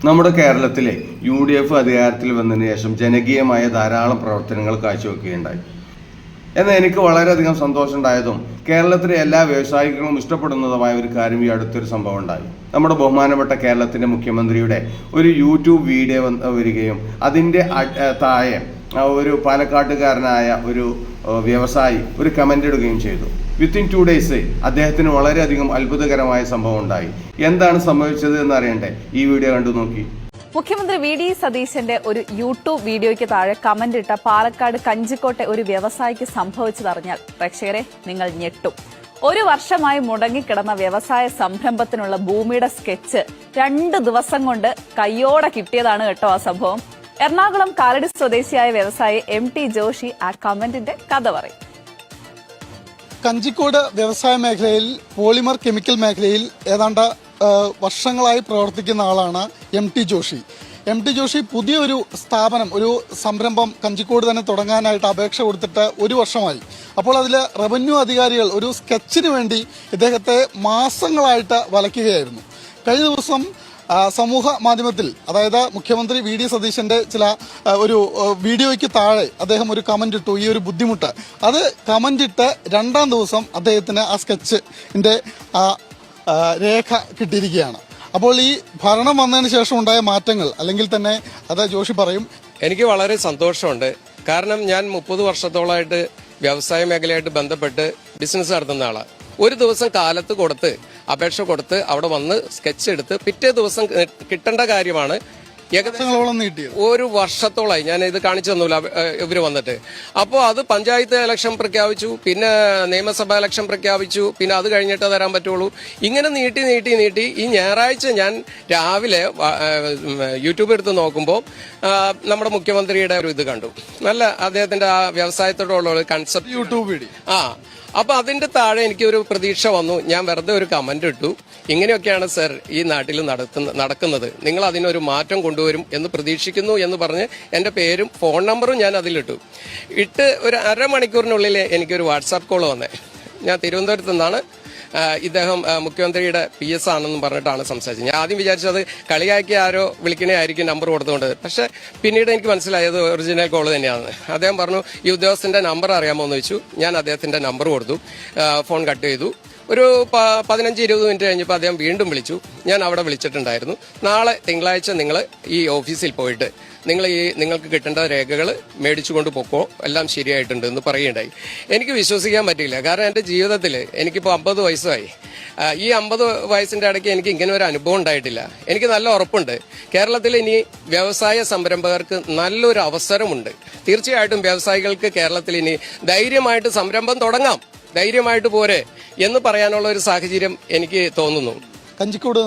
നമ്മുടെ കേരളത്തിലെ UDF അധികാരത്തിൽ വന്നതിന് ശേഷം ജനകീയമായ ധാരാളം പ്രവർത്തനങ്ങൾ കാഴ്ചവെക്കുകയുണ്ടായി. എന്നാൽ എനിക്ക് വളരെയധികം സന്തോഷമുണ്ടായതും കേരളത്തിലെ എല്ലാ വ്യവസായികളും ഇഷ്ടപ്പെടുന്നതുമായ ഒരു കാര്യം ഈ അടുത്തൊരു സംഭവം ഉണ്ടായി. നമ്മുടെ ബഹുമാനപ്പെട്ട കേരളത്തിൻ്റെ മുഖ്യമന്ത്രിയുടെ ഒരു യൂട്യൂബ് വീഡിയോ വരികയും അതിൻ്റെ താഴെ ഒരു പാലക്കാട്ടുകാരനായ ഒരു വ്യവസായി ഒരു കമൻ്റ് ഇടുകയും ചെയ്തു. വിത്തിൻ 2 days അദ്ദേഹത്തിന് വളരെയധികം അത്ഭുതകരമായ സംഭവം ഉണ്ടായി. എന്താണ് സംഭവിച്ചത് എന്ന് അറിയണ്ടേ? ഈ വീഡിയോ കണ്ടു നോക്കി. മുഖ്യമന്ത്രി VD സതീശന്റെ ഒരു യൂട്യൂബ് വീഡിയോയ്ക്ക് താഴെ കമന്റ് ഇട്ട പാലക്കാട് കഞ്ചിക്കോട്ടെ ഒരു വ്യവസായിക്ക് സംഭവിച്ചതറിഞ്ഞാൽ പ്രേക്ഷകരെ നിങ്ങൾ ഞെട്ടും. 1 വർഷമായി മുടങ്ങിക്കിടന്ന വ്യവസായ സംരംഭത്തിനുള്ള ഭൂമിയുടെ സ്കെച്ച് 2 ദിവസം കൊണ്ട് കയ്യോടെ കിട്ടിയതാണ് കേട്ടോ ആ സംഭവം. എറണാകുളം കാലടി സ്വദേശിയായ വ്യവസായി MT ജോഷി ആ കമന്റിന്റെ കഥ പറയും. കഞ്ചിക്കോട് വ്യവസായ മേഖലയിൽ പോളിമർ കെമിക്കൽ മേഖലയിൽ ഏതാണ്ട് വർഷങ്ങളായി പ്രവർത്തിക്കുന്ന ആളാണ് MT ജോഷി. MT ജോഷി പുതിയൊരു സ്ഥാപനം, ഒരു സംരംഭം കഞ്ചിക്കോട് തന്നെ തുടങ്ങാനായിട്ട് അപേക്ഷ കൊടുത്തിട്ട് 1 വർഷമായി. അപ്പോൾ അതിൽ റവന്യൂ അധികാരികൾ ഒരു സ്കെച്ചിന് വേണ്ടി ഇദ്ദേഹത്തെ മാസങ്ങളായിട്ട് വലയ്ക്കുകയായിരുന്നു. കഴിഞ്ഞ ദിവസം സമൂഹ മാധ്യമത്തിൽ, അതായത് മുഖ്യമന്ത്രി VD സതീശന്റെ ചില ഒരു വീഡിയോയ്ക്ക് താഴെ അദ്ദേഹം ഒരു കമന്റ് ഇട്ടു, ഈ ഒരു ബുദ്ധിമുട്ട്. അത് കമന്റ് ഇട്ട് 2ാം ദിവസം അദ്ദേഹത്തിന് ആ സ്കെച്ചിന്റെ രേഖ കിട്ടിയിരിക്കുകയാണ്. അപ്പോൾ ഈ ഭരണം വന്നതിന് ശേഷം ഉണ്ടായ മാറ്റങ്ങൾ അല്ലെങ്കിൽ തന്നെ അത് ജോഷി പറയും. എനിക്ക് വളരെ സന്തോഷമുണ്ട്. കാരണം ഞാൻ 30 വർഷത്തോളമായിട്ട് വ്യവസായ മേഖലയായിട്ട് ബന്ധപ്പെട്ട് ബിസിനസ് നടത്തുന്ന ആളാണ്. ഒരു ദിവസം കാലത്ത് കൊടുത്ത് അപേക്ഷ കൊടുത്ത് അവിടെ വന്ന് സ്കെച്ച് എടുത്ത് പിറ്റേ ദിവസം കിട്ടേണ്ട കാര്യമാണ്. ഏകദേശം 1 വർഷത്തോളമായി ഞാൻ ഇത് കാണിച്ചു തന്നൂല ഇവര് വന്നിട്ട്. അപ്പോൾ അത് പഞ്ചായത്ത് ഇലക്ഷൻ പ്രഖ്യാപിച്ചു, പിന്നെ നിയമസഭാ ഇലക്ഷൻ പ്രഖ്യാപിച്ചു, പിന്നെ അത് കഴിഞ്ഞിട്ട് തരാൻ പറ്റുള്ളൂ. ഇങ്ങനെ നീട്ടി ഈ ഞായറാഴ്ച ഞാൻ രാവിലെ യൂട്യൂബ് എടുത്ത് നോക്കുമ്പോൾ നമ്മുടെ മുഖ്യമന്ത്രിയുടെ ഒരു ഇത് കണ്ടു. നല്ല അദ്ദേഹത്തിന്റെ ആ വ്യവസായത്തോടുള്ള കൺസെപ്റ്റ് യൂട്യൂബ് വീഡിയോ. അപ്പൊ അതിന്റെ താഴെ എനിക്കൊരു പ്രതീക്ഷ വന്നു. ഞാൻ വെറുതെ ഒരു കമന്റ് ഇട്ടു, ഇങ്ങനെയൊക്കെയാണ് സർ ഈ നാട്ടിൽ നടക്കുന്നത്, നിങ്ങൾ അതിനൊരു മാറ്റം കൊണ്ടുവരും എന്ന് പ്രതീക്ഷിക്കുന്നു എന്ന് പറഞ്ഞ് എന്റെ പേരും ഫോൺ നമ്പറും ഞാൻ അതിലിട്ടു. ഒരു അരമണിക്കൂറിനുള്ളിൽ എനിക്കൊരു വാട്സാപ്പ് കോൾ വന്നേ. ഞാൻ തിരുവനന്തപുരത്ത് നിന്നാണ്. ഇദ്ദേഹം മുഖ്യമന്ത്രിയുടെ PS ആണെന്ന് പറഞ്ഞിട്ടാണ് സംസാരിച്ചത്. ഞാൻ ആദ്യം വിചാരിച്ചത് കളിയാക്കി ആരോ വിളിക്കണേ ആയിരിക്കും നമ്പർ കൊടുത്തുകൊണ്ട്. പക്ഷെ പിന്നീട് എനിക്ക് മനസ്സിലായത് ഒറിജിനൽ കോൾ തന്നെയാണ്. അദ്ദേഹം പറഞ്ഞു, ഈ ഉദ്യോഗസ്ഥന്റെ നമ്പർ അറിയാമോ എന്ന് ചോദിച്ചു. ഞാൻ അദ്ദേഹത്തിന്റെ നമ്പർ കൊടുത്തു. ഫോൺ കട്ട് ചെയ്തു. ഒരു 15-20 മിനിറ്റ് കഴിഞ്ഞപ്പോൾ അദ്ദേഹം വീണ്ടും വിളിച്ചു. ഞാൻ അവിടെ വിളിച്ചിട്ടുണ്ടായിരുന്നു. നാളെ തിങ്കളാഴ്ച നിങ്ങൾ ഈ ഓഫീസിൽ പോയിട്ട് നിങ്ങൾക്ക് കിട്ടേണ്ട രേഖകൾ മേടിച്ചുകൊണ്ട് പൊക്കോ, എല്ലാം ശരിയായിട്ടുണ്ട് എന്ന് പറയുകയുണ്ടായി. എനിക്ക് വിശ്വസിക്കാൻ പറ്റില്ല. കാരണം എൻ്റെ ജീവിതത്തിൽ എനിക്കിപ്പോൾ 50 വയസ്സായി. ഈ 50 വയസ്സിന്റെ ഇടയ്ക്ക് എനിക്ക് ഇങ്ങനെ ഒരു അനുഭവം ഉണ്ടായിട്ടില്ല. എനിക്ക് നല്ല ഉറപ്പുണ്ട് കേരളത്തിൽ ഇനി വ്യവസായ സംരംഭകർക്ക് നല്ലൊരു അവസരമുണ്ട്. തീർച്ചയായിട്ടും വ്യവസായികൾക്ക് കേരളത്തിൽ ഇനി ധൈര്യമായിട്ട് സംരംഭം തുടങ്ങാം, ധൈര്യമായിട്ട് പോരെ എന്ന് പറയാനുള്ള ഒരു സാഹചര്യം എനിക്ക് തോന്നുന്നു. കഞ്ചിക്കോട്